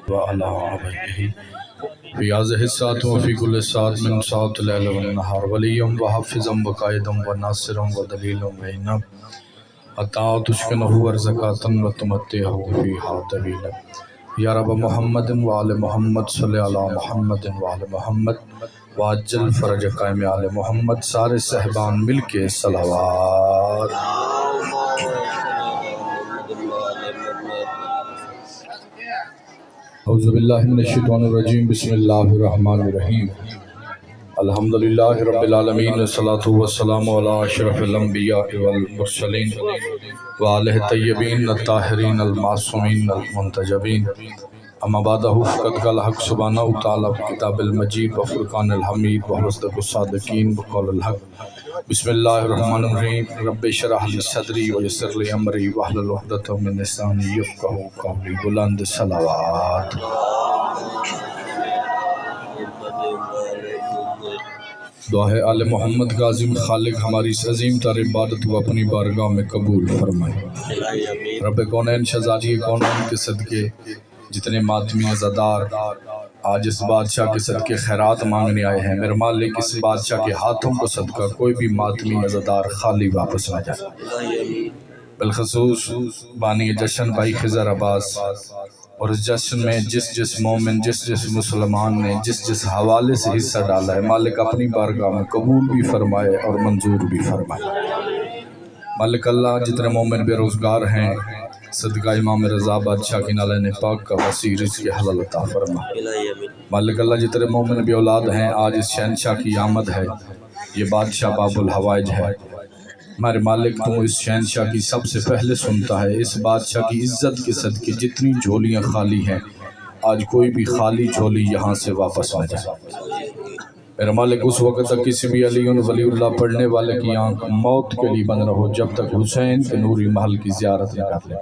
وعلى آله في هذه الساعة وفي كل ساعة من ساعة الليل والنهار وليا وحافظا وقائدا وناصرا ودليلا وعينا حتى تسكنه ورزقا وتمتعه فيها طويلا یا رب محمد وعلى محمد صلی علی محمد وعلى محمد وعجل فرج قائم علی محمد. سارے صحبان مل کے صلوات. اعوذ باللہ من الشیطان الرجیم. بسم اللہ الرحمن الرحیم. الحمدللہ رب العالمین والصلاة والسلام علی اشرف الانبیاء والمرسلین وآلہ الطیبین الطاہرین المعصومین المنتجبین. اما بعد فقد قال حق سبحانہ وتعالی کتاب المجید وفرقان الحمید وحسدق الصادقین وقول الحق. بسم اللہ الرحمن الرحیم. رب اشرح لی صدری ویسر لی امری واحلل عقدۃ من لسانی یفقہوا قولی. بلند صلوات. دعا ہے آل محمد کا عظیم خالق ہماری اس عظیم تر عبادت کو اپنی بارگاہ میں قبول فرمائے. رب کونین شہزادی کونین کے صدقے جتنے ماتمی عزادار آج اس بادشاہ کے صدقے خیرات مانگنے آئے ہیں، میرے مالک اس بادشاہ کے ہاتھوں کو صدقہ کوئی بھی ماتمی عزادار خالی واپس نہ جائے. بالخصوص بانی جشن بھائی خضر عباس، اور اس جشن میں جس مومن جس مسلمان نے جس حوالے سے حصہ ڈالا ہے، مالک اپنی بارگاہ میں قبول بھی فرمائے اور منظور بھی فرمائے. مالک اللہ جتنے مومن بے روزگار ہیں صدقہ امام رضا بادشاہ کی نالین پاک کا وسیع رزق حلال عطا فرما. مالک اللہ جتنے مومن بے اولاد ہیں آج اس شہنشاہ کی آمد ہے، یہ بادشاہ باب الحوائج ہے. ہمارے مالک تو اس شہنشاہ کی سب سے پہلے سنتا ہے. اس بادشاہ کی عزت کے صدقے جتنی جھولیاں خالی ہیں آج کوئی بھی خالی جھولی یہاں سے واپس آ جائے. میرے مالک اس وقت تک کسی بھی علی ولی اللہ پڑھنے والے کی آنکھ موت کے لیے بند رہو جب تک حسین کے نوری محل کی زیارت نہ کر لے.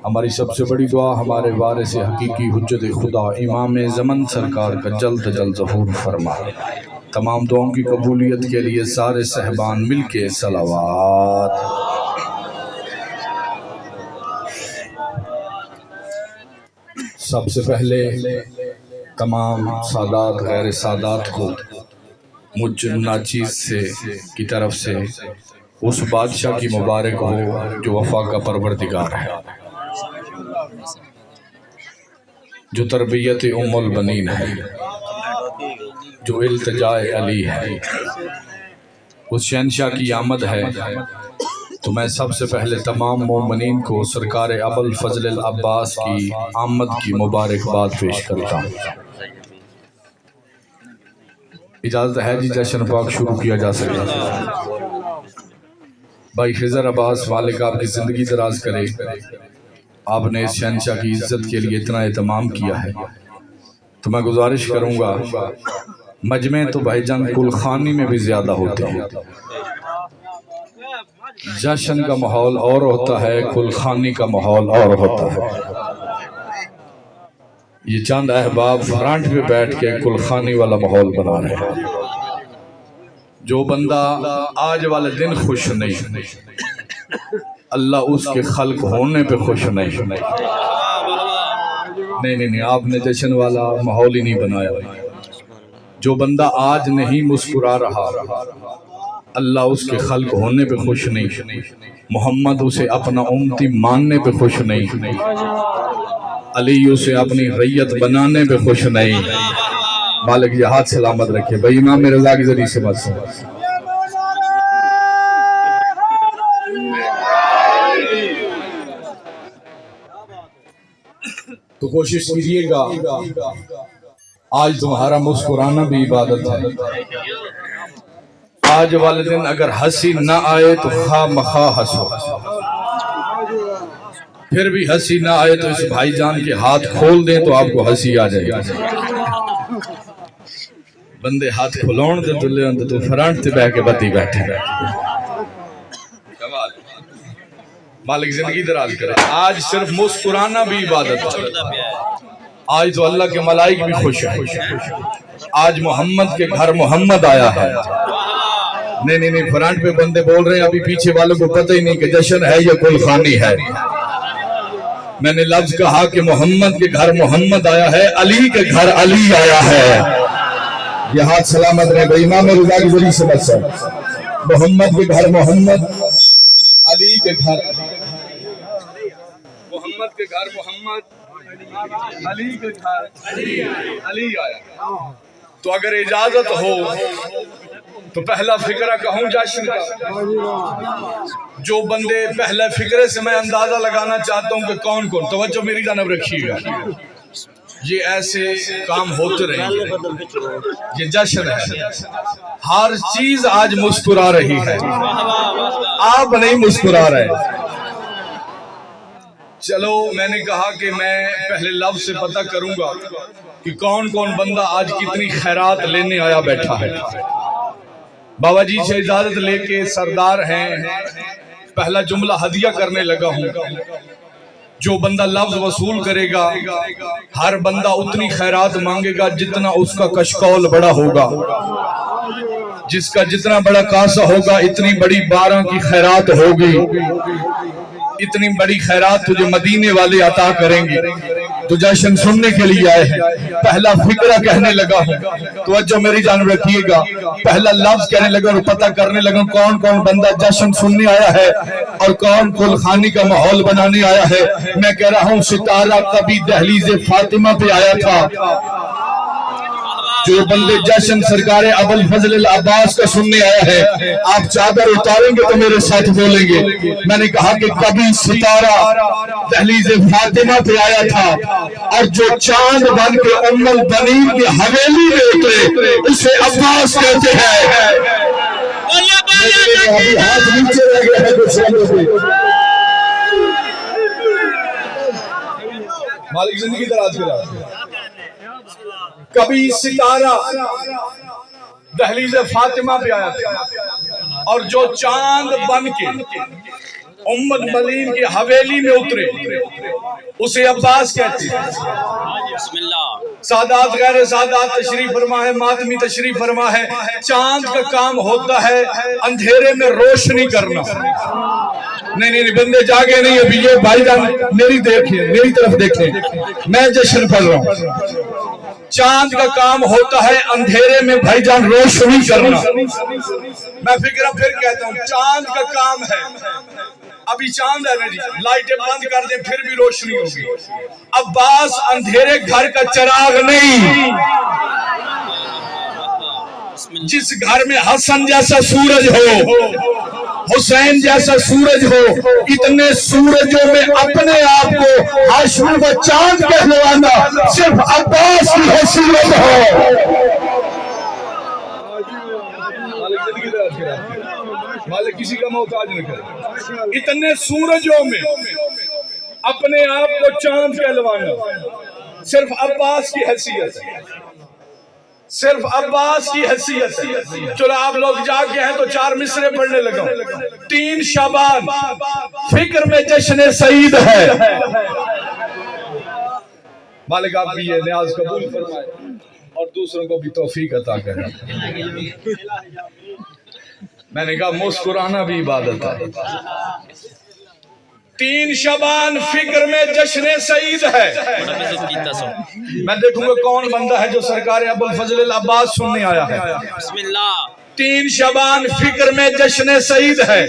ہماری سب سے بڑی دعا ہمارے وارث حقیقی حجت خدا امام زمن سرکار کا جلد ظہور فرما. تمام دعاؤں کی قبولیت کے لیے سارے صحبان مل کے صلوات. سب سے پہلے تمام سادات غیر سادات کو مجھ ناچیز سے کی طرف سے اس بادشاہ کی مبارک ہو جو وفا کا پروردگار ہے، جو تربیت ام البنین ہے، جو التجاء علی ہے. اس شہنشاہ کی آمد ہے تو میں سب سے پہلے تمام مومنین کو سرکار ابو الفضل العباس کی آمد کی مبارکباد پیش کرتا ہوں. اجازت ہے جی جشن پاک شروع کیا جا سکتا. بھائی خضر عباس مالک آپ کی زندگی دراز کرے. آپ نے اس شہنشاہ کی عزت کے لیے اتنا اہتمام کیا ہے تو میں گزارش کروں گا، مجمع تو بھائی جان کلخانی میں بھی زیادہ ہوتے ہیں. جشن کا ماحول اور ہوتا ہے، کلخانی کا ماحول اور ہوتا ہے. یہ چند احباب فرانٹ پہ بیٹھ کے کلخانی والا ماحول بنا رہے ہیں. جو بندہ آج والے دن خوش نہیں، اللہ اس کے خلق ہونے پہ خوش نہیں. نہیں آپ نے جشن والا ماحول ہی نہیں بنایا. جو بندہ آج نہیں مسکرا رہا اللہ اس کے خلق ہونے پہ خوش نہیں. محمد اسے اپنا امتی ماننے پہ خوش نہیں. علی اسے اپنی ریت بنانے پہ خوش نہیں. مالک یہ ہاتھ سلامت رکھے. بھائی امام رضا کی ذریعے سے بات سن. تو کوشش کیجئے گا آج تمہارا مسکرانا بھی عبادت ہے. آج والے دن اگر ہنسی نہ آئے تو خواہ مخواہ ہنسو. پھر بھی ہنسی نہ آئے تو اس بھائی جان کے ہاتھ کھول دیں تو آپ کو ہنسی آ جائے. بندے ہاتھ کھلون دے تو لے اندے تو فرانٹ تے بہ کے بتی بیٹھے. مالک زندگی دراز کرے. آج صرف مسکرانا بھی عبادت ہے. آج تو اللہ کے ملائک بھی خوش ہیں. آج محمد کے گھر محمد آیا ہے. نہیں فرنٹ پہ بندے بول رہے ہیں, ابھی پیچھے والوں کو پتہ ہی نہیں کہ جشن ہے یا گلخانی ہے. میں نے لفظ کہا کہ محمد کے گھر محمد آیا ہے, علی کے گھر علی آیا ہے. یہ ہاتھ سلامت رہے بھائی. امام رضا کی ذریعے سے بس محمد کے گھر محمد, علی کے گھر محمد کے گھر محمد, علی کے گھر علی آیا. تو اگر اجازت ہو تو پہلا فقرہ کہوں جشن کا. جو بندے پہلے فقرے سے میں اندازہ لگانا چاہتا ہوں کہ کون کون, توجہ میری جانب رکھیے گا. یہ ایسے کام ہوتے رہیں گے. یہ جشن ہے, ہر چیز آج مسکرا رہی ہے, آپ نہیں مسکرا رہے. چلو میں نے کہا کہ میں پہلے لفظ سے پتہ کروں گا کہ کون کون بندہ آج کتنی خیرات لینے آیا بیٹھا ہے. بابا جی سے اجازت لے کے سردار ہیں, پہلا جملہ ہدیہ کرنے لگا ہوں. جو بندہ لفظ وصول کرے گا, ہر بندہ اتنی خیرات مانگے گا جتنا اس کا کشکول بڑا ہوگا. جس کا جتنا بڑا کاسا ہوگا اتنی بڑی 12 کی خیرات ہوگی. اتنی بڑی خیرات تجھے مدینے والے عطا کریں گے. تو جشن سننے کے لیے آئے ہیں. پہلا فقرہ کہنے لگا ہوں, توجہ میری جانب رکھیے گا. پہلا لفظ کہنے لگا اور پتہ کرنے لگا کون کون بندہ جشن سننے آیا ہے اور کون گلخانی کا ماحول بنانے آیا ہے. میں کہہ رہا ہوں ستارہ کبھی دہلیز فاطمہ پہ آیا تھا. جو بندے جشن سرکار ابوالفضل العباس کا سننے آیا ہے, آپ چادر اتاریں گے تو میرے ساتھ بولیں گے. میں نے کہا کہ کبھی ستارہ دہلیز فاطمہ پہ آیا تھا اور جو چاند بن کے ام البنین کی حویلی میں اترے اسے عباس کہتے ہیں. ابھی ہاتھ نیچے رہ گئے ہیں کچھ لوگوں پہ. مالک زندگی دراز کرا. کبھی ستارہ دہلیز فاطمہ پہ آیا تھا اور جو چاند بن کے ام الملین کی حویلی میں اترے اسے عباس کہتے ہیں. سادات غیر سادات تشریف فرما ہے, ماتمی تشریف فرما ہے. چاند کا کام ہوتا ہے اندھیرے میں روشنی کرنا. نہیں بندے جاگے نہیں ابھی. یہ بھائی جان میری دیکھیں, میری طرف دیکھیں, میں جشن پڑھ رہا ہوں. چاند کا کام ہوتا ہے اندھیرے میں بھائی جان روشنی کرنا. میں فکرہ پھر کہتا ہوں, چاند کا کام ہے. ابھی چاند ہے نا جی, لائٹیں بند کر دیں پھر بھی روشنی ہوگی. عباس اندھیرے گھر کا چراغ نہیں. جس گھر میں حسن جیسا سورج ہو, حسین جیسا سورج ہو, اتنے سورجوں میں اپنے آپ کو ہاشمی و چاند کہلوانا صرف عباس کی حیثیت ہو. مالک کسی کا محتاج نہ کرے. اتنے سورجوں میں اپنے آپ کو چاند کہلوانا صرف عباس کی حیثیت ہے. صرف عباس کی حیثیت ہے. چلو آپ لوگ جاگ گئے ہیں تو 4 مصرے پڑھنے لگا. 3 شعبان فکر میں جشن سعید ہے. مالک آپ بھی یہ نیاز قبول فرمائے اور دوسروں کو بھی توفیق عطا کرے. میں نے کہا مسکرانا بھی عبادت ہے. 3 شعبان فکر میں جشن سعید ہے. میں دیکھوں گا کون بندہ ہے جو سرکار ابوالفضل العباس سننے آیا ہے. بسم اللہ. 3 شعبان فکر میں جشن سعید ہے.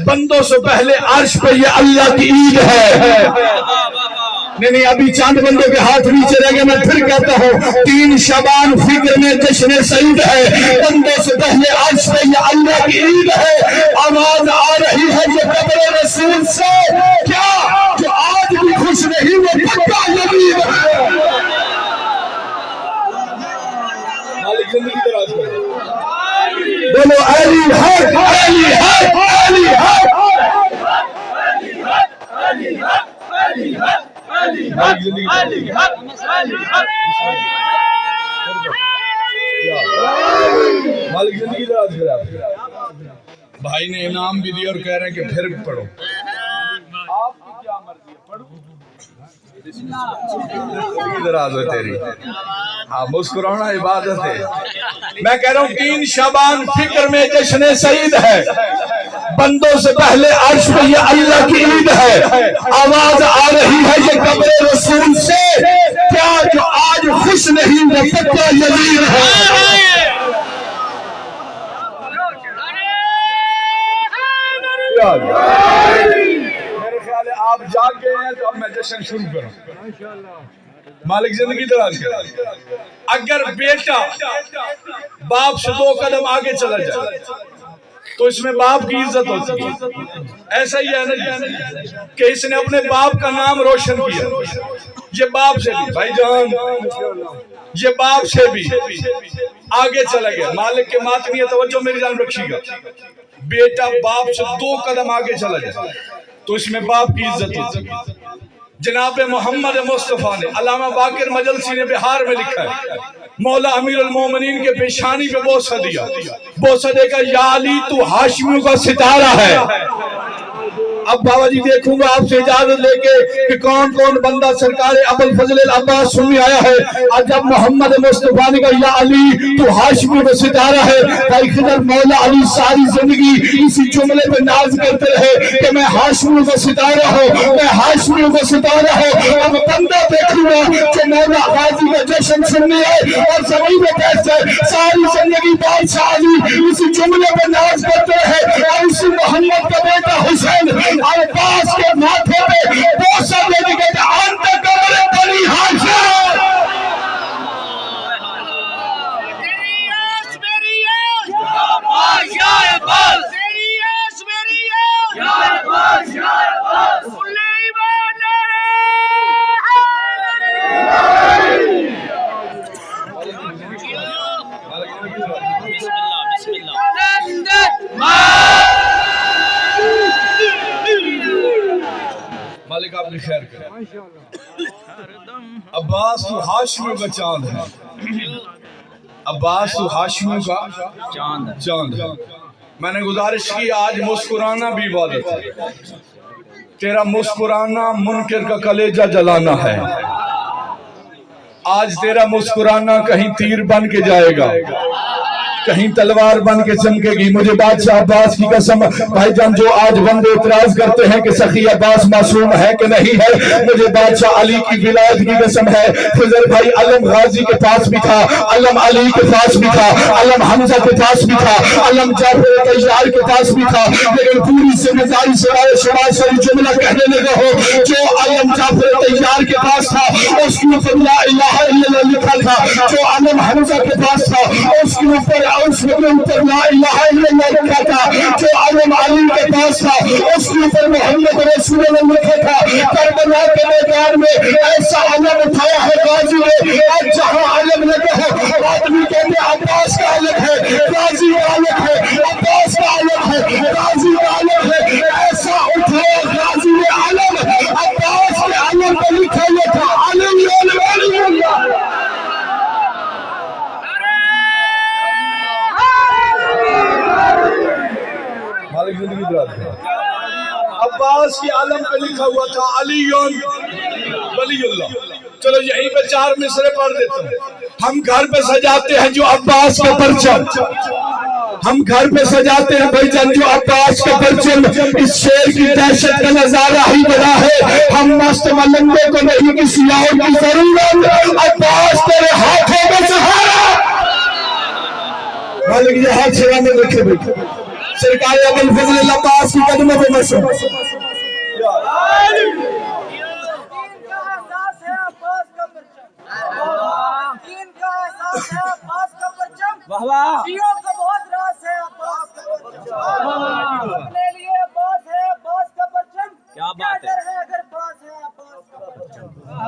بندوں سے پہلے عرش پہ یہ اللہ کی عید ہے. نہیں ابھی چاند بندوں کے ہاتھ نیچے رہ گئے. میں پھر کہتا ہوں 3 شعبان فکر میں جشن سعید ہے. بندوں سے پہلے عرش پہ یہ اللہ کی عید ہے. آواز آ رہی ہے یہ قبر رسول سے, کیا جو آج بھی خوش نہیں وہ پکا یقین ہے. مالک زندگی دراز کرے. بولو علی حق, علی حق, علی حق, علی حق, علی حق. مالک زندگی دراز کرے. بھائی نے انعام بھی دیا اور کہہ رہے ہیں کہ پھر پڑھو. دراز ہے تیری ہاں مسکرانا عبادت ہے میں کہہ رہا ہوں 3 شعبان فکر میں جشن سعید ہے بندوں سے پہلے عرش پہ یہ اللہ کی عید ہے آواز آ رہی ہے یہ قبر رسول سے کیا جو آج خوش نہیں وہ پکا یقین ہے میرے خیال ہے آپ جاگ گئے ہیں تو اب میں جشن شروع کروں مالک زندگی دراز کرے اگر بیٹا باپ سے 2 قدم آگے چلا جائے تو اس میں باپ کی عزت ہوتی ہے ایسا ہی ہے نا کہ اس نے اپنے باپ کا نام روشن کیا یہ باپ سے بھی بھائی جان یہ باپ سے بھی آگے چلا گیا مالک کے ماتمی توجہ میری جان رکھیے گا بیٹا باپ سے 2 قدم آگے چلا جائے تو اس میں باپ کی عزت ہوتی ہے جناب محمد مصطفیٰ نے علامہ باقر مجلسی نے بہار میں لکھا ہے مولا امیر المومنین کے پیشانی پہ بوسہ دیا بوسہ دے کر یا علی تو ہاشمیوں کا ستارہ ہے اب بابا جی دیکھوں گا آپ سے اجازت لے کے کہ کون کون بندہ سرکار ابوالفضل العباس سنی آیا ہے اور جب محمد مصطفیٰ نے کہا یا علی تو ہاشمیوں کا ستارہ ہے بھائی خضر مولا علی ساری زندگی اسی جملے پہ ناز کرتے رہے کہ میں ہاشمیوں کا ستارہ ہوں میں ہاشمیوں کا ستارہ ہوں اب بندہ دیکھوں گا کہ مولا غازی کا جشن سننے ہے اور زمین میں بیٹھتے ساری زندگی بادشاہ علی اسی جملے پہ ناز کرتے رہے اور اسی محمد کا بیٹا حسین عباس کے ماتھے پہ بوسہ دینے کے انت قبر بنی ہاشم مالک آپ نے خیر کرے عباس تو ہاشمیوں کا چاند ہے عباس تو ہاشمیوں کا چاند ہے میں نے گزارش کی آج مسکرانا بھی عبادت ہے تیرا مسکرانا منکر کا کلیجہ جلانا ہے آج تیرا مسکرانا کہیں تیر بن کے جائے گا کہیں تلوار بن کے چمکے گی مجھے بادشاہ عباس کی قسم بھائی جان جو آج بندے اعتراض کرتے ہیں کہ سخی عباس معصوم ہے کہ نہیں ہے مجھے بادشاہ علی کی ولایت کی قسم ہے خضر بھائی علم غازی کے پاس بھی تھا علم علی کے پاس بھی تھا علم حمزہ کے پاس بھی تھا علم جعفر طیار کے پاس بھی تھا لیکن پوری ذمہ داری سوائے شمال سے جملہ کہنے لگا ہو جو علم جعفر طیار کے پاس تھا اس کے اوپر لا الہ الا اللہ لکھا تھا جو علم حمزہ کے پاس تھا اس کے اوپر اس کے اوپر لا الہ الا اللہ لکھا تھا جو علم علی کے پاس تھا اس کے اوپر محمد رسول اللہ لکھا تھا کربلا کے میدان میں ایسا علم اٹھایا ہے غازی نے آج جہاں علم لگا ہے آدمی کہتے ہیں عباس کا علم ہے غازی کا علم ہے عباس کا علم ہے غازی کا علم ہے ایسا اٹھایا غازی نے علم عباس کے علم پہ لکھا یہ تھا علم علی اللہ مالک زندگی دراز ہے عباس کی عالم پہ لکھا ہوا تھا علی ولی اللہ چلو یہیں پہ 4 مصرے پڑھ دیتا ہوں ہم گھر پہ سجاتے ہیں جو عباس کا پرچم ہم گھر پہ سجاتے ہیں بھائی جان جو عباس کا پرچم اس شیر کی دہشت کا نظارہ ہی بڑا ہے ہم مست ملنگے کو نہیں کسی اور کی ضرورت عباس تیرے ہاتھوں میں سہارا مالک یہ ہاتھ چھڑا میں رکھے بیٹھے سرکار ابوالفضل العباس کی قدموں پہ مشہور دین کا احساس ہے عباس کا پرچم شیعوں کا بہت راز ہے عباس کا پرچم اپنے لیے عباس ہے عباس کا پرچم کیا ڈر ہے اگر باس ہے عباس کا پرچم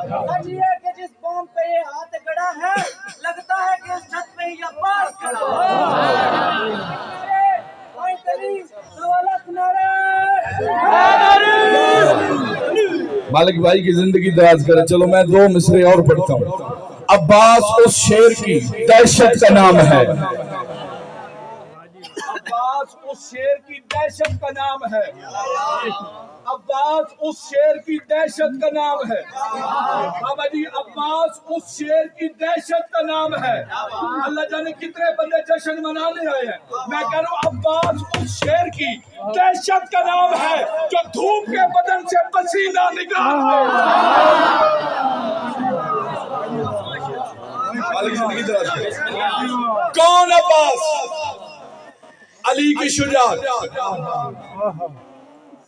سمجھیے کہ جس قوم پہ یہ ہاتھ گڑا ہے لگتا ہے کہ اس چھت پہ ہی عباس کھڑا ہے مالک بھائی کی زندگی دراز کرے چلو میں 2 مصرے اور پڑھتا ہوں عباس اس شیر کی دہشت کا نام ہے عباس عباس اس شیر کی دہشت کا نام ہے، عباس اس شیر کی دہشت کا نام ہے بابا جی، عباس اس شیر کی دہشت کا نام ہے۔ اللہ جانے کتنے بندے جشن منانے آئے ہیں، میں کہہ رہا ہوں عباس اس شیر کی دہشت کا نام ہے جو دھوپ کے بدن سے پسینہ نکالتے ہیں۔ کون عباس؟ علی کی شجاعت،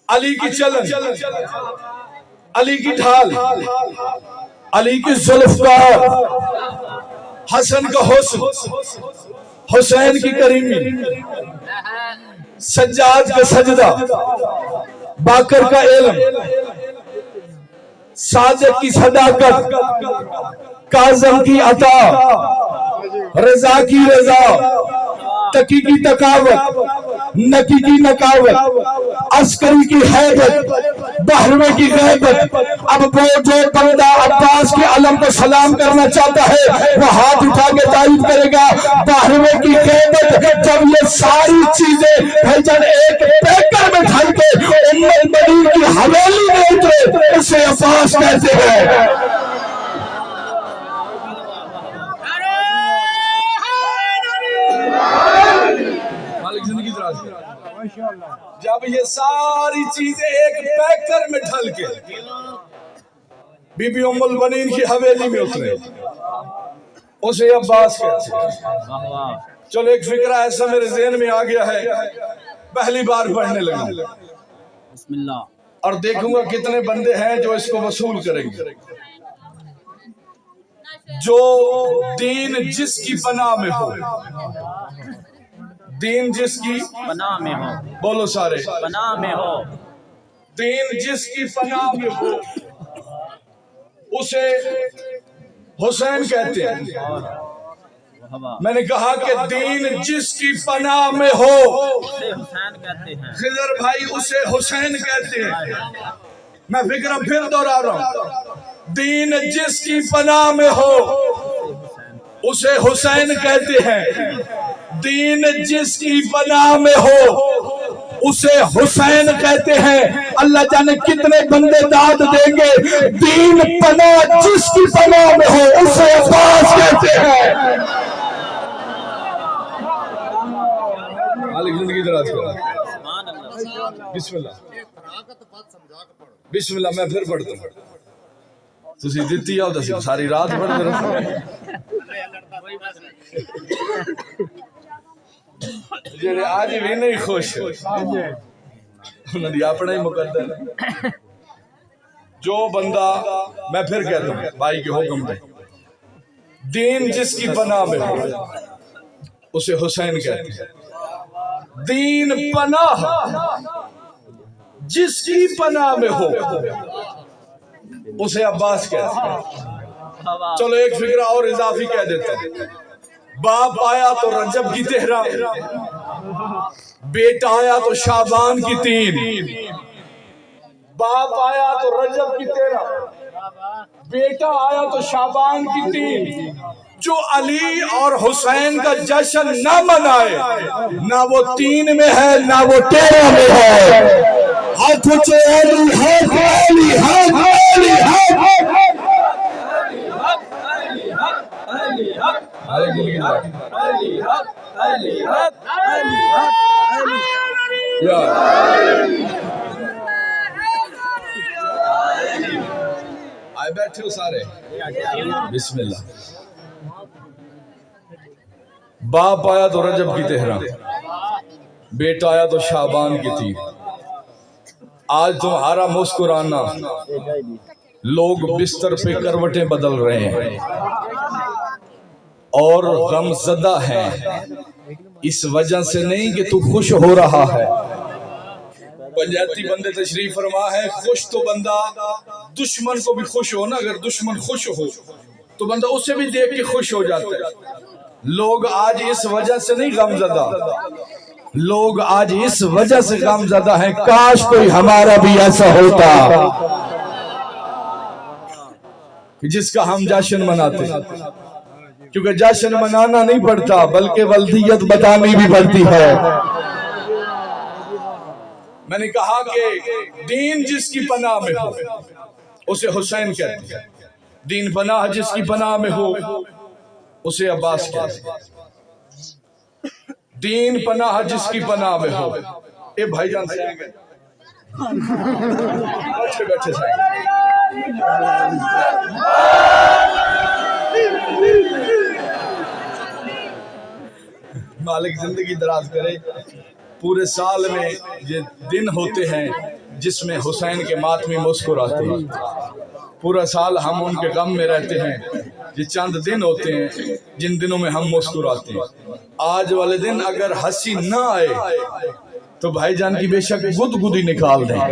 علی کی چلن، علی کی ڈھال، علی کی زلف کا، حسن کا حسن، حسین کی کریمی، سجاد کا سجدہ، باقر کا علم، صادق کی صداقت، کاظم کی عطا، رضا کی رضا، تقی کی تقاوت، نکی کی نکاوت، عسکری کی حیبت، بحروے کی غیبت۔ اب وہ جو بندہ عباس کے علم کو سلام کرنا چاہتا ہے وہ ہاتھ اٹھا کے تائید کرے گا۔ بحروے کی غیبت، جب یہ ساری چیزیں بھیجن ایک پیکر میں ڈھل کے ام المؤمنین کی حویلی میں اترے، اسے عباس کہتے ہیں۔ جب یہ ساری چیزیں ایک پیکر میں ڈھل کے بی بی ام المؤمنین کی حویلی میں اترے، اسے عباس کہتے ہیں۔ چلو ایک فکرہ ایسا میرے ذہن میں آ گیا ہے، پہلی بار پڑھنے لگا بسم اللہ، اور دیکھوں گا کتنے بندے ہیں جو اس کو وصول کریں گے۔ جو دین جس کی پناہ میں ہو، دین جس کی پناہ میں ہو، بولو سارے، پناہ میں ہو، دین جس کی پناہ میں ہو اسے حسین کہتے ہیں۔ میں نے کہا کہ دین جس کی پناہ میں ہو اسے حسین کہتے ہیں۔ خضر بھائی اسے حسین کہتے ہیں۔ میں فکرہ پھر دوہرا رہا ہوں، دین جس کی پناہ میں ہو اسے حسین کہتے ہیں، دین جس کی پناہ میں ہو اسے حسین کہتے ہیں۔ اللہ جانے کتنے بندے داد دیں گے، دین پناہ جس کی پناہ میں ہو اسے عباس کہتے ہیں۔ زندگی دراز کرا، بسم اللہ، بسم اللہ۔ میں پھر پڑھتا ہوں، تسی دیتی آؤ تو ساری رات پڑھتے رہو۔ جڑے آج بھی نہیں خوش انہوں نے اپنا ہی مقدر ہے۔ جو بندہ، میں پھر کہتا ہوں بھائی کے حکم پہ، دین جس کی پناہ میں ہو اسے حسین کہتے ہیں، دین پناہ جس کی پناہ میں ہو اسے عباس کہتے ہیں۔ چلو ایک فکرہ اور اضافی کہہ دیتا ہوں، باپ آیا تو رجب کی تہرا، بیٹا آیا تو شعبان کی تین۔ باپ آیا تو رجب کی تہرا، بیٹا آیا تو شعبان کی تین۔ جو علی اور حسین کا جشن نہ منائے، نہ وہ تین میں ہے نہ وہ 13 میں ہے۔ ہاتھ اونچے، علی حق، علی حق، علی حق، آئے بیٹھے ہو سارے، بسم اللہ۔ باپ آیا تو رجب کی تہرا، بیٹا آیا تو شعبان کی تین۔ آج تمہارا مسکرانا، لوگ بستر پہ کروٹیں بدل رہے ہیں اور غم زدہ ہیں، اس وجہ سے نہیں کہ تو خوش ہو رہا ہے۔ پنجاتی بندے تشریف فرما ہے، خوش تو بندہ دشمن کو بھی خوش ہو نا، اگر دشمن خوش ہو تو بندہ اسے بھی دیکھ کے خوش ہو جاتا ہے۔ لوگ آج اس وجہ سے نہیں غم زدہ، لوگ آج اس وجہ سے غم زدہ ہیں، کاش کوئی ہمارا بھی ایسا ہوتا جس کا ہم جشن مناتے ہیں۔ کیونکہ جشن منانا نہیں پڑتا بلکہ ولدیت بتانی بھی پڑتی ہے۔ میں نے کہا کہ دین جس کی پناہ میں ہو اسے حسین کہتے ہیں، دین پناہ جس کی پناہ میں ہو اسے عباس کہتے ہیں، دین پناہ جس کی پناہ میں ہو۔ اے بھائی جان سے آئیں گے اچھے بیٹھے سے مالک زندگی دراز کرے۔ پورے سال میں یہ دن ہوتے ہیں جس میں حسین کے ماتمی مسکراتے ہیں، پورا سال ہم ان کے غم میں رہتے ہیں، یہ چند دن ہوتے ہیں جن دنوں میں ہم مسکراتے ہیں۔ آج والے دن اگر ہنسی نہ آئے تو بھائی جان کی بے شک گدگدی نکال دیں۔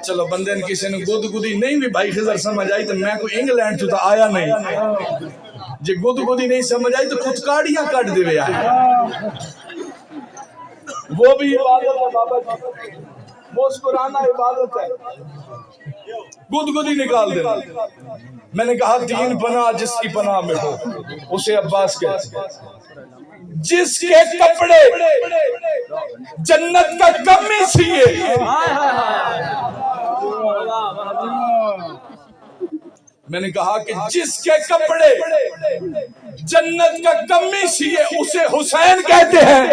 چلو بندے نے کسی نے گدگدی نہیں بھی بھائی خضر سمجھ آئی تو میں کوئی انگلینڈ تو آیا نہیں، جی گدگدی نہیں سمجھ آئی تو خودکاڑیاں کٹ دے وے آئے، وہ بھی عبادت ہے بابا جی، مسکرانا عبادت ہے، گدگدی نکال دینا۔ میں نے کہا دین پناہ جس کی پناہ میں ہو اسے عباس کہتے ہیں، جس کے کپڑے جنت کا کمی سیے۔ میں نے کہا کہ جس کے کپڑے جنت کا کمی سیے اسے حسین کہتے ہیں۔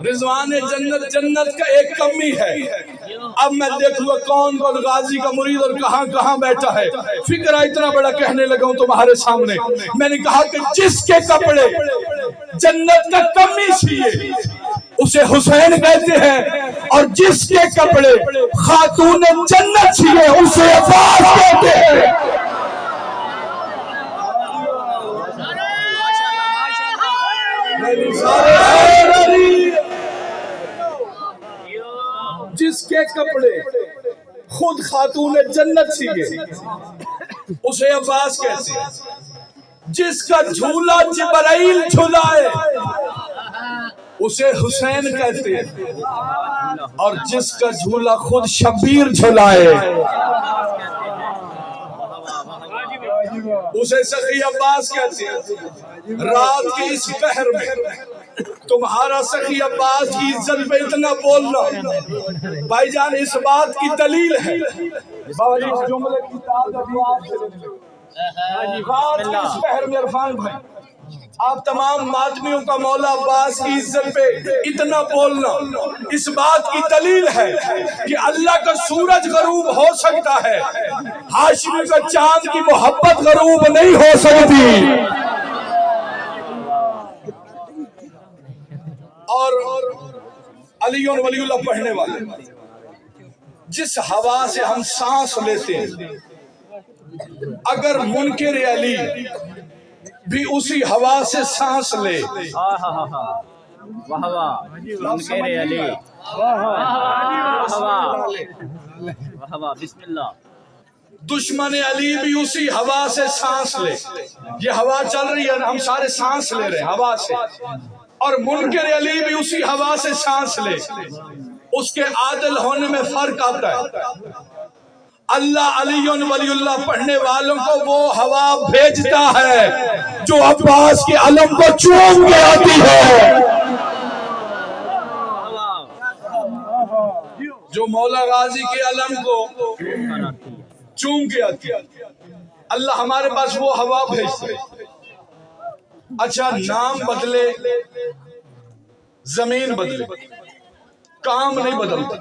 رضوان جنت جنت کا ایک کمی ہے۔ اب میں دیکھوں گا کون کون غازی کا مرید اور کہاں کہاں بیٹھا ہے، فکرہ اتنا بڑا کہنے لگا ہوں تمہارے سامنے۔ میں نے کہا کہ جس کے کپڑے جنت کا کمی سیے اسے حسین کہتے ہیں، اور جس کے کپڑے خاتون جنت سیے اسے عباس کہتے ہیں۔ جس کے کپڑے خود خاتون جنت سیے اسے عباس کہتے ہیں، جس کا جھولا جبرائیل جھلائے اسے حسین کہتے ہیں، اور جس کا جھولا خود شبیر جھلائے اسے سخی عباس کہتے ہیں۔ رات کے اس پہر میں تمہارا سخی عباس کی عزت پہ اتنا بولنا بھائی جان اس بات کی دلیل ہے۔ بابا جی اس جملے کی رات کے اس پہر میں عرفان بھائی آپ تمام ماتمیوں کا مولا عباس کی عزت پہ اتنا بولنا اس بات کی دلیل ہے کہ اللہ کا سورج غروب ہو سکتا ہے، ہاشمی کا چاند کی محبت غروب نہیں ہو سکتی۔ اور علی ولی اللہ پڑھنے والے جس ہوا سے ہم سانس لیتے ہیں، اگر منکر علی بھی اسی ہوا سے سانس لے، واہ واہ منکر علی، واہ واہ بسم اللہ، دشمن علی بھی اسی ہوا سے سانس لے، یہ ہوا چل رہی ہے ہم سارے سانس لے رہے ہیں ہوا سے، اور منکر علی بھی اسی ہوا سے سانس لے، اس کے عادل ہونے میں فرق آتا ہے۔ اللہ علی ولی اللہ پڑھنے والوں کو وہ ہوا بھیجتا ہے جو عباس کے علم کو چوم کے آتی ہے، جو مولا غازی کے علم کو چوم کے آتی ہے۔ اللہ ہمارے پاس وہ ہوا بھیجتا ہے۔ اچھا نام بدلے زمین بدلے کام نہیں بدلتا،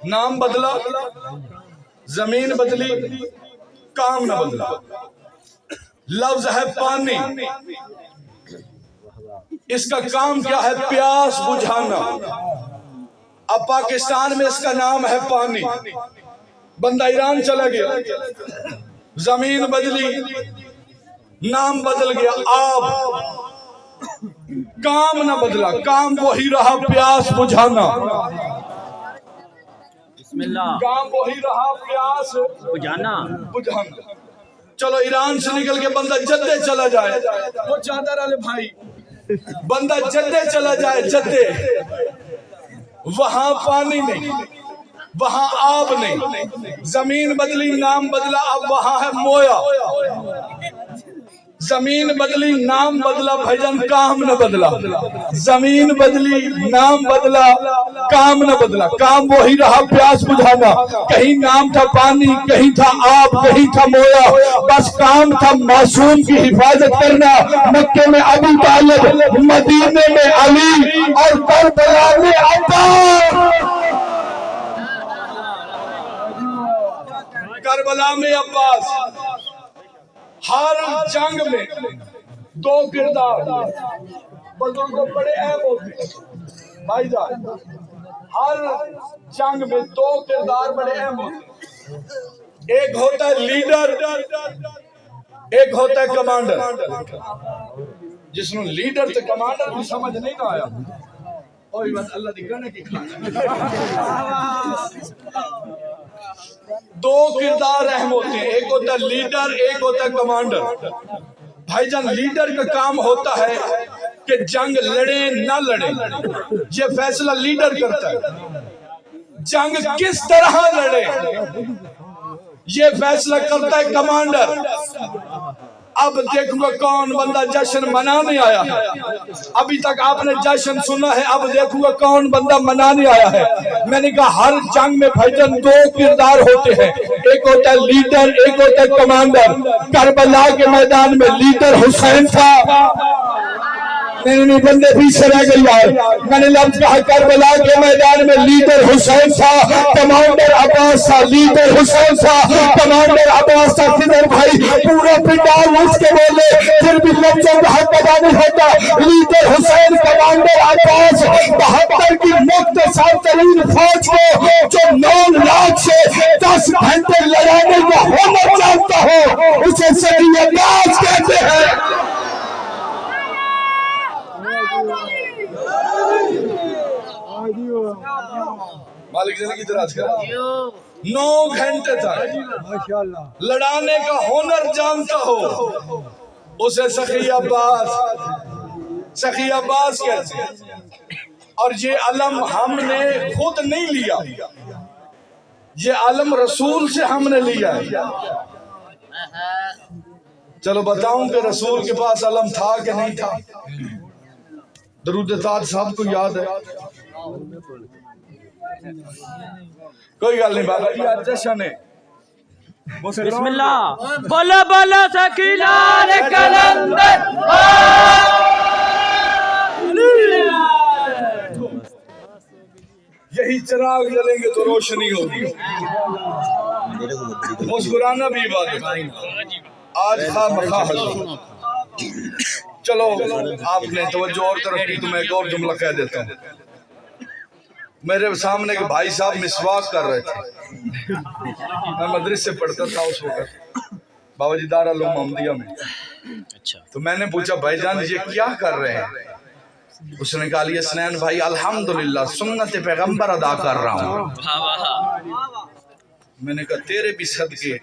نام بدلا زمین بدلی کام نہ بدلا۔ لفظ ہے پانی، اس کا کام کیا ہے؟ پیاس بجھانا۔ اب پاکستان میں اس کا نام ہے پانی، بندہ ایران چلا گیا زمین بدلی نام بدل گیا آب، کام نہ بدلا، کام وہی رہا پیاس بجھانا، بسم اللہ، کام وہی رہا پیاس بجھانا۔ چلو ایران سے نکل کے بندہ جدے چلا جائے، وہ چادر والے بھائی بندہ جدے چلا جائے، جدے وہاں پانی نہیں، وہاں آب نہیں، زمین بدلی نام بدلا، اب وہاں ہے مویا، زمین بدلی نام بدلا بھجن کام نہ بدلا. زمین بدلی نام بدلا کام نہ بدلا. کام وہی رہا پیاس بجھانا. کہیں نام تھا پانی, کہیں تھا آب, کہیں تھا مویا. بس کام تھا معصوم کی حفاظت کرنا. مکے میں ابو طالب, مدینے میں علی اور کربلا میں عباس. کربلا میں عباس. ہر جنگ میں دو کردار بزرگوں بڑے اہم ہوتے ہیں بھائی جان. ہر جنگ میں دو کردار بڑے اہم ہوتے ہیں. ایک ہوتا ہے لیڈر, ایک ہوتا ہے کمانڈر. جس نے لیڈر سے کمانڈر بھی سمجھ نہیں نہ آیا اور یہ بات اللہ دی گنے کی کھانا. دو کردار اہم ہوتے ہیں, ایک ہوتا ہے لیڈر, ایک ہوتا ہے کمانڈر. بھائی جان لیڈر کا کام ہوتا ہے کہ جنگ لڑے نہ لڑے یہ فیصلہ لیڈر کرتا ہے. جنگ کس طرح لڑے یہ فیصلہ کرتا ہے کمانڈر. اب دیکھوں گا کون بندہ جشن منانے آیا ہے. ابھی تک آپ نے جشن سنا ہے, اب دیکھوں گا کون بندہ منانے آیا ہے. میں نے کہا ہر جنگ میں بھائیجان دو کردار ہوتے ہیں, ایک ہوتا ہے لیڈر, ایک ہوتا ہے کمانڈر. کربلا کے میدان میں لیڈر حسین تھا. نہیں بندے پیچھے رہ گئی یار. میں نے لفظ کہا کربلا کے میدان میں لیڈر حسین تھا, کمانڈر عباس تھا. لیڈر حسین تھا, کمانڈر عباس تھا. خضر بھائی پورا پنڈال اٹھ کے بولے, پھر بھی لفظوں کا حق ادا نہیں ہوتا. لیڈر حسین, کمانڈر عباس. 72 کی مختصر ترین فوج کو جو 9 لاکھ سے 10 گھنٹے لڑانے کا ہنر جانتا ہو اسے سیدی عباس کہتے ہیں. مالک زندگی دراز کرا. 9 گھنٹے تک لڑانے کا ہنر جانتا ہو اسے سخی عباس, سخی عباس کہتے ہیں. اور یہ علم ہم نے خود نہیں لیا, یہ علم رسول سے ہم نے لیا ہے. چلو بتاؤں کہ رسول کے پاس علم تھا کہ نہیں تھا. درود تاج صاحب کو یاد ہے. کوئی گل نہیں بابا جی, آج جشن ہے. بسم اللہ بولا بولا سکینار کلندر. یہی چراغ جلیں گے تو روشنی ہوگی. مسکرانا بھی عبادت ہے. آج خواہ مخواہ حضور. چلو آپ نے توجہ اور طرف کی تو میں ایک اور جملہ کہہ دیتا ہوں. میرے سامنے کے بھائی صاحب مسواک کر رہے تھے. میں مدرسے پڑھتا تھا اس وقت بابا جی دارالعلوم محمدیہ میں. تو میں نے پوچھا بھائی جان یہ کیا کر رہے ہیں؟ اس نے کہا علی حسنین بھائی الحمدللہ سنت پیغمبر ادا کر رہا ہوں. میں نے کہا تیرے بھی صدقے.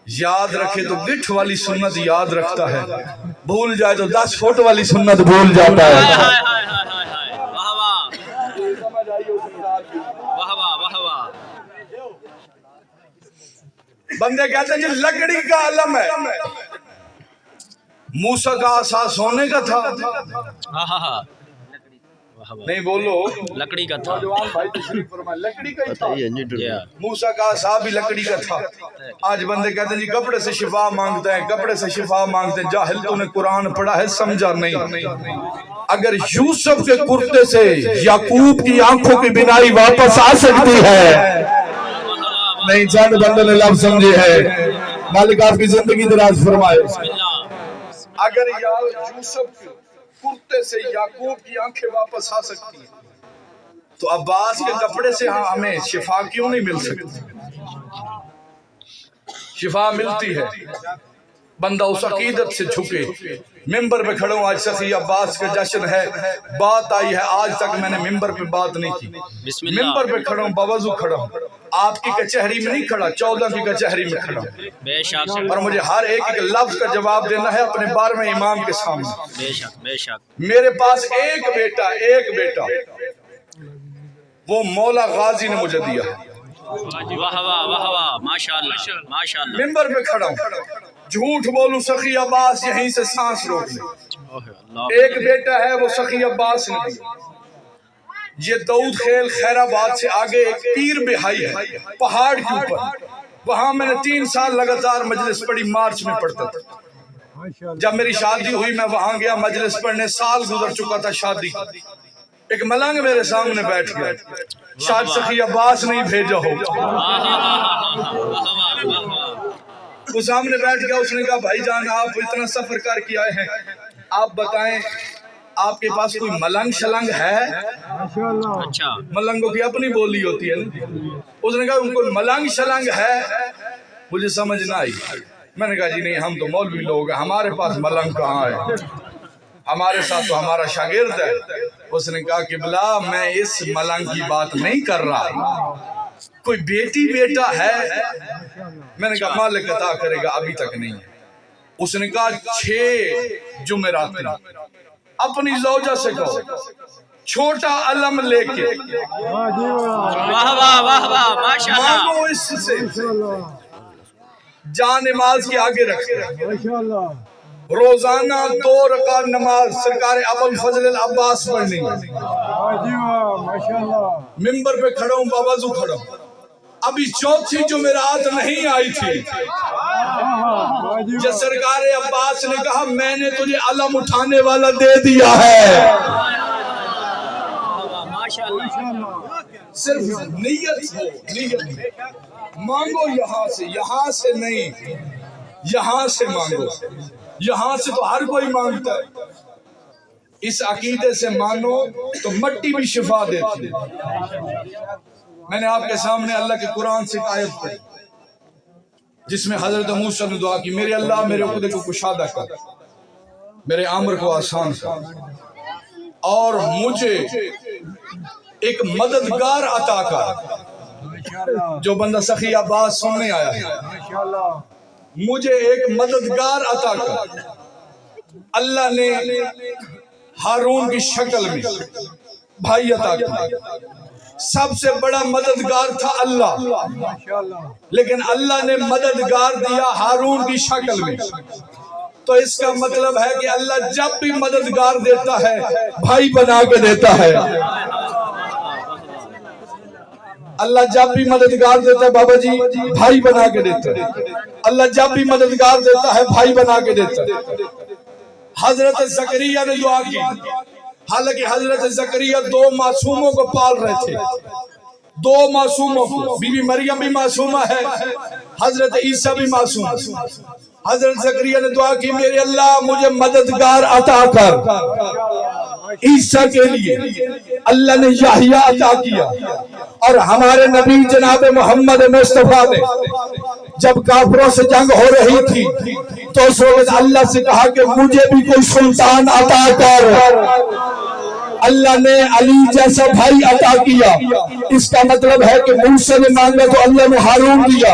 یاد رکھے تو گٹھ والی سنت یاد رکھتا ہے, بھول جائے تو 10 فٹ والی سنت بھول جاتا ہے. بندے کہتے ہیں جی لکڑی کا علم ہے. موسیٰ کا عصا سونے کا تھا. نہیں بولو لکڑی کا تھا. لکڑی کا ہی تھا. موسیٰ کا عصا بھی لکڑی کا تھا. آج بندے کہتے ہیں جی کپڑے سے شفا مانگتے ہیں, کپڑے سے شفا مانگتے ہیں. جاہل تو نے قرآن پڑھا ہے سمجھا نہیں. اگر یوسف کے کرتے سے یعقوب کی آنکھوں کی بینائی واپس آ سکتی ہے, نہیں چند بندے نے لفظ سمجھے ہے. مالک آپ کی زندگی دراز فرمائے. اگر یوسف کے کرتے سے یعقوب کی آنکھیں واپس آ سکتی ہیں تو عباس کے کپڑے سے ہمیں شفا کیوں نہیں مل سکتی؟ شفا ملتی ہے. بندہ اس عقیدت سے جھکے. ممبر پہ کھڑا ہوں, آج سخی عباس کا جشن ہے. بات آئی ہے, آج تک میں نے ممبر پہ بات نہیں کی. ممبر پہ کھڑا ہوں, باوضو کھڑا ہوں. آپ کی کچہری میں نہیں کھڑا, 14 کی کچہری میں کھڑا ہوں. بے شک اور مجھے ہر ایک لفظ کا جواب دینا ہے اپنے 12ویں امام کے سامنے. بے شک بے شک. میرے پاس ایک بیٹا وہ مولا غازی نے مجھے دیا ہے. واہ واہ واہ واہ ماشاءاللہ ماشاءاللہ. ممبر پہ کھڑا ہوں, جھوٹ بولوں سخی عباس یہیں سے سانس روک لے. ایک بیٹا ہے وہ سخی عباس نے دیا. یہ دعود خیل خیر آباد سے آگے ایک پیر بہائی ہے پہاڑ کے اوپر. وہاں میں نے 3 سال لگاتار مجلس پڑھی, مارچ میں پڑھتا تھا. جب میری شادی ہوئی میں وہاں گیا مجلس پڑھنے, سال گزر چکا تھا شادی. ایک ملنگ میرے سامنے بیٹھ گیا, شاید سخی عباس نہیں بھیجا ہو. وہ سامنے بیٹھ گیا, اس نے کہا بھائی جان آپ اتنا سفر کر کے آئے ہیں, آپ بتائیں آپ کے پاس کوئی ملنگ شلنگ ہے؟ اچھا ملنگوں کی اپنی بولی ہوتی ہے نا. اس نے کہا کوئی ملنگ شلنگ ہے؟ مجھے سمجھ نہ آئی. میں نے کہا جی نہیں, ہم تو مولوی لوگ ہیں, ہمارے پاس ملنگ کہاں ہے, ہمارے ساتھ تو ہمارا شاگرد ہے. اس نے کہا کہ بلا میں اس ملنگ کی بات نہیں کر رہا, کوئی بیٹی بیٹا ہے؟ میں نے کہا مالک عطا کرے گا, ابھی تک نہیں ہے. اس نے کہا 6 جمعرات اپنی زوجہ سے کہو چھوٹا علم لے کے واہ واہ واہ واہ ماشاءاللہ. مانگو اس سے, جان نماز کے آگے رکھتے. روزانہ 2 رکعت نماز سرکار ابوالفضل العباس پڑھنی. ممبر پہ کھڑا ہوں, باوضو کھڑا ہوں, ابھی 4تھی جمعرات نہیں آئی تھی. جب سرکار عباس نے کہا میں نے تجھے علم اٹھانے والا دے دیا ہے, صرف نیت ہو, نیت مانگو یہاں سے نہیں, یہاں سے مانگو. یہاں سے تو ہر کوئی مانگتا ہے, اس عقیدے سے مانو تو مٹی بھی شفا دیتی ہے. میں نے آپ کے سامنے اللہ کے قرآن سے ایک آیت پڑھی جس میں حضرت موسیٰ نے دعا کی, میرے اللہ میرے عقدے کو کشادہ کر, میرے امر کو آسان کر, اور مجھے ایک مددگار عطا کر. جو بندہ سخی عباس سننے آیا ہے, مجھے ایک مددگار عطا کر. اللہ نے ہارون کی شکل میں بھائی عطا کیا. سب سے بڑا مددگار تھا اللہ, لیکن اللہ نے مددگار دیا ہارون کی شکل میں. تو اس کا مطلب ہے کہ اللہ جب بھی مددگار دیتا ہے بھائی بنا کے دیتا ہے. اللہ جب بھی مددگار دیتا ہے بابا جی بھائی بنا کے دیتا ہے. اللہ جب بھی مددگار دیتا ہے بھائی بنا کے دیتا ہے. حضرت زکریا نے دعا کی, حالانکہ حضرت زکریا 2 معصوموں کو پال رہے تھے, 2 معصوموں کو. بی بی مریم بھی معصومہ ہے, حضرت عیسیٰ بھی معصوم. حضرت زکریا نے دعا کی میرے اللہ مجھے مددگار عطا کر. عیسیٰ کے لیے اللہ نے یحییٰ عطا کیا. اور ہمارے نبی جناب محمد مصطفیٰ نے جب کافروں سے جنگ ہو رہی تھی تو اس وقت اللہ سے کہا کہ مجھے بھی کوئی سلطان عطا کر. اللہ نے علی جیسا بھائی عطا کیا. اس کا مطلب ہے کہ موسیٰ نے مانگا تو اللہ نے ہارون دیا,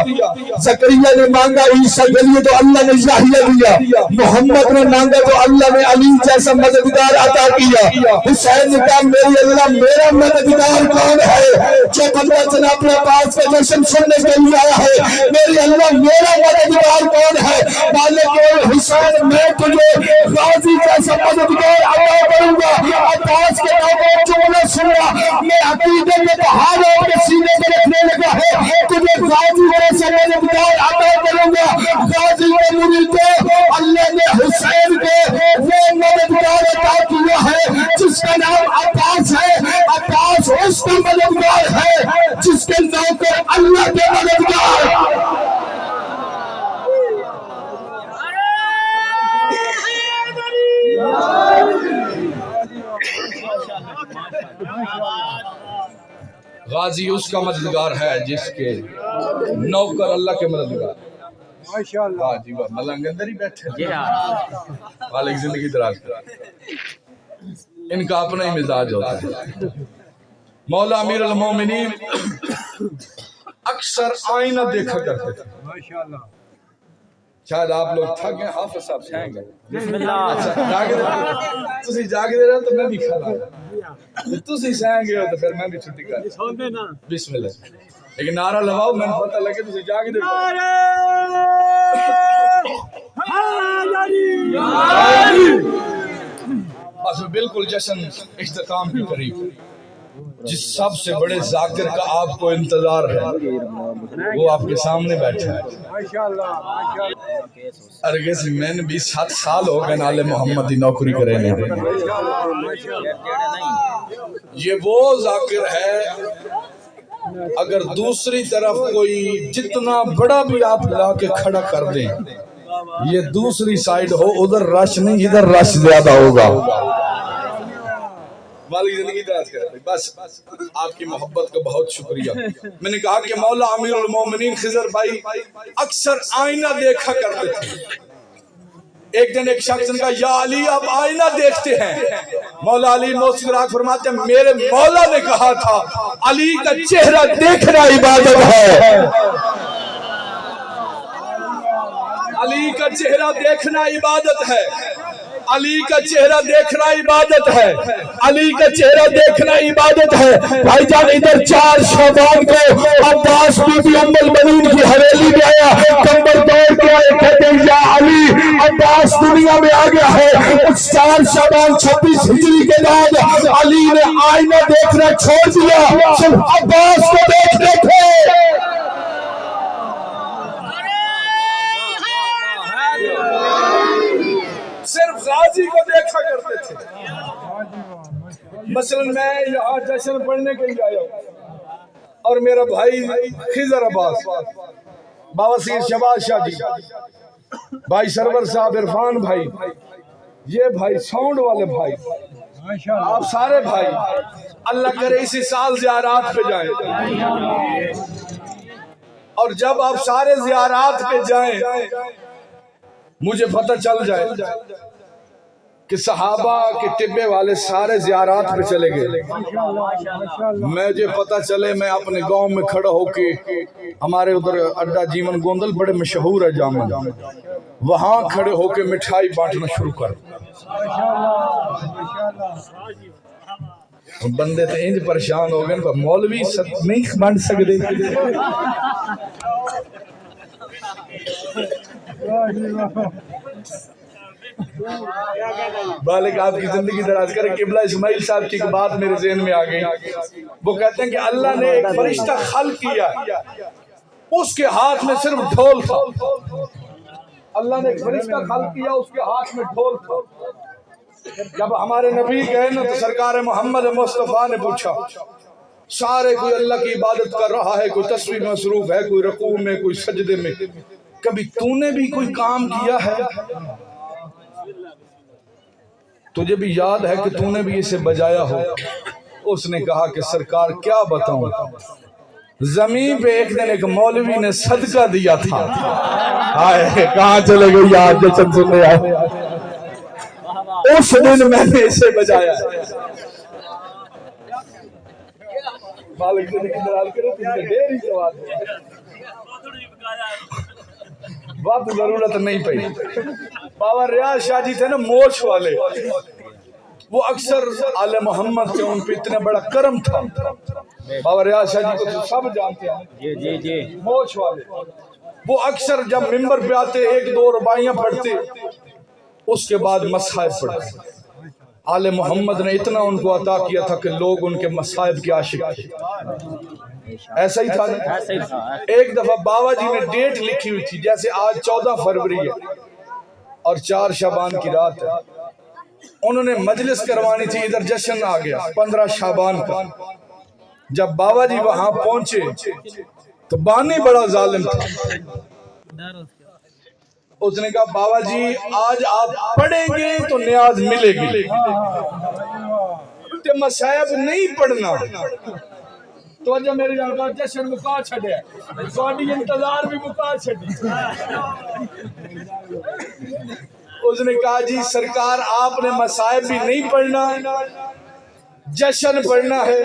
زکریا نے مانگا عیسیٰ کے لیے تو اللہ نے یحییٰ دیا, محمد نے مانگا تو اللہ نے علی جیسا مددگار عطا کیا. حسین نے کہا میرے اللہ میرا مددگار کون ہے؟ جو بندہ جناب عباس کا جشن سننے کے لیے آیا ہے, میرے اللہ میرا مددگار کون ہے؟ مالک حسین میں تجھے غازی جیسا مددگار عطا کروں گا. عباس کے نام جملہ سنا, میں عقیدے میں پہاڑوں کے سینے میں رکھنے لگا ہے, تجھے غازی جیسا مددگار عطا کروں گا. غازی کے مریدوں اللہ نے حسین کو وہ مددگار عطا کیا ہے جس کا نام عباس ہے. عباس اس کا مددگار ہے جس کے نام پر اللہ کے مددگار. غازی اس کا مددگار ہے جس کے نوکر اللہ کے مددگار. واہ جی واہ, ملنگ اندر ہی بیٹھے, مالک زندگی دراز کرے. ان کا اپنا ہی مزاج ہوتا ہے. مولا امیر المومنین اکثر آئینہ دیکھا کرتے تھے. شاید آپ لوگ تھک گئے, حافظ صاحب سہیں گے. بسم اللہ. تسی جاگدے رہے تو میں بھی کھا رہا, تسی سہیں گے ہو تو پھر میں بھی چھٹی کر رہا. بسم اللہ. لیکن نعرہ لگاؤ, میں نے پتہ لگے تسی جاگدے رہے. بس بالکل جشن اختتام کے قریب، جس سب سے بڑے ذاکر کا آپ کو انتظار ہے وہ آپ کے سامنے بیٹھا ہے۔ ارگے سے میں نے بھی 7 سال ہو گئے نالے محمد دی نوکری کرے نے۔ یہ وہ ذاکر ہے، اگر دوسری طرف کوئی جتنا بڑا بھی آپ لا کے کھڑا کر دیں، یہ دوسری سائیڈ ہو، ادھر رش نہیں ادھر رش زیادہ ہوگا۔ والی زندگی دراز کرے۔ بس آپ کی محبت کا بہت شکریہ۔ میں نے کہا کہ مولا امیر المومنین خضر بھائی اکثر آئینہ دیکھا کرتے تھے۔ ایک دن ایک شخص نے کہا یا علی آپ آئینہ دیکھتے ہیں؟ مولا علی موسیقی راگ فرماتے ہیں میرے مولا نے کہا تھا علی کا چہرہ دیکھنا عبادت ہے، علی کا چہرہ دیکھنا عبادت ہے، علی کا چہرہ دیکھنا عبادت ہے، علی کا چہرہ دیکھنا عبادت ہے۔ بھائی جان ادھر 4 شعبان کو عباس بی بی ام المؤمنین کی حویلی میں آیا، کمبر دوڑ کے آئے، کہتے ہیں یا علی عباس دنیا میں آ گیا ہے۔ اس 4 شعبان 26 ہجری کے بعد علی نے آئینہ دیکھنا چھوڑ دیا، صرف عباس کو دیکھنے تھے۔ صرف غازی کو دیکھا کرتے تھے۔ مثلا میں یہاں جشن پڑھنے کے لیے آیا ہوں اور میرا بھائی خضر عباس، بابا سید شہباز شاہ جی، بھائی سرور صاحب، عرفان بھائی، یہ بھائی ساؤنڈ والے بھائی، آپ سارے بھائی اللہ کرے اسی سال زیارات پہ جائیں، اور جب آپ سارے زیارات پہ جائیں مجھے پتہ چل جائے کہ صحابہ کے ٹبے والے سارے زیارات پہ چلے گئے، مجھے پتہ چلے میں اپنے گاؤں میں کھڑا ہو کے، ہمارے ادھر اڈا جیون گوندل بڑے مشہور ہے جامن، وہاں کھڑے ہو کے مٹھائی بانٹنا شروع کر۔ بندے تو انج پریشان ہو گئے، مولوی نہیں بانٹ سکتے۔ بالک آپ کی زندگی دراز کرے۔ قبلہ اسماعیل صاحب کی ایک بات میرے ذہن میں آ گئی، وہ کہتے ہیں کہ اللہ نے ایک فرشتہ خلق کیا، اس کے ہاتھ میں صرف ڈھول تھا۔ اللہ نے ایک فرشتہ خلق کیا، اس کے ہاتھ میں ڈھول تھا۔ جب ہمارے نبی گئے نا تو سرکار محمد مصطفیٰ نے پوچھا، سارے کوئی اللہ کی عبادت کر رہا ہے، کوئی تسبیح میں مصروف ہے، کوئی رکوع میں، کوئی سجدے میں، کبھی تو نے بھی کوئی کام کیا ہے؟ تجھے بھی یاد ہے کہ تو نے بھی اسے بجایا ہو؟ اس نے کہا کہ سرکار کیا بتاؤں، زمین پہ ایک دن ایک مولوی نے صدقہ دیا تھا۔ آئے کہاں چلے گئے یاد جشن سننے آئے، اس دن میں نے اسے بجایا۔ مالک سے نکلال کرو تم نے دیر ہی سوال بات ضرورت نہیں پئی۔ بابا ریاض شاہ جی تھے نا موچ والے، وہ اکثر آل محمد کے ان پہ اتنا بڑا کرم تھا۔ بابا ریاض شاہ جی کو تو سب جانتے ہیں، جی موچ والے، وہ اکثر جب ممبر پہ آتے 1-2 رباعیاں پڑھتے، اس کے بعد مصائب پڑھتے۔ آل محمد نے اتنا ان کو عطا کیا تھا کہ لوگ ان کے مصائب کے عاشق تھے۔ ایسا ہی تھا۔ ایک دفعہ بابا جی نے ڈیٹ لکھی ہوئی تھی، جیسے آج 14 فروری ہے اور 4 شعبان کی رات ہے، انہوں نے مجلس کروانی تھی، ادھر جشن آ گیا 15 شعبان کا۔ جب بابا جی وہاں پہنچے تو بانی بڑا ظالم تھا، اس نے کہا بابا جی آج آپ پڑھیں گے تو نیاز ملے گی، تے مصائب نہیں پڑھنا۔ تو جب میری جانبار جشن مکا چھڑے، سوانی انتظار بھی مکا چھڑے۔ اس نے کہا جی سرکار آپ نے مصائب بھی نہیں پڑھنا، جشن پڑھنا ہے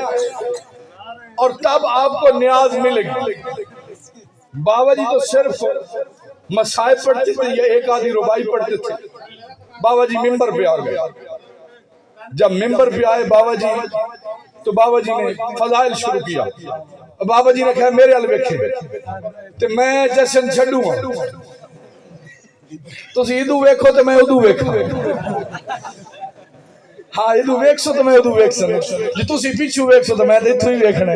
اور تب آپ کو نیاز ملے گی۔ بابا جی تو صرف مصائب پڑھتے تھے یا ایک آدھی ربائی پڑھتے تھے۔ بابا جی ممبر پہ آ گئے، جب ممبر پہ آئے بابا جی تو بابا جی نے فضائل شروع کیا۔ بابا جی نے کہا میرے حل ویکھے تے میں جشن چھڈوں گا، ਤੁਸੀਂ ਇਹਦੂ ਵੇਖੋ ਤੇ ਮੈਂ ਉਹਦੂ ਵੇਖਾਂ ਹਾਂ ਇਹਦੂ ਵੇਖੋ ਤੇ ਮੈਂ ਉਹਦੂ ਵੇਖ ਸਕਾਂ ਜੇ ਤੁਸੀਂ ਪਿੱਛੂ ਵੇਖੋ ਤਾਂ ਮੈਂ ਤੇ ਇੱਥੋਂ ਹੀ ਵੇਖਣਾ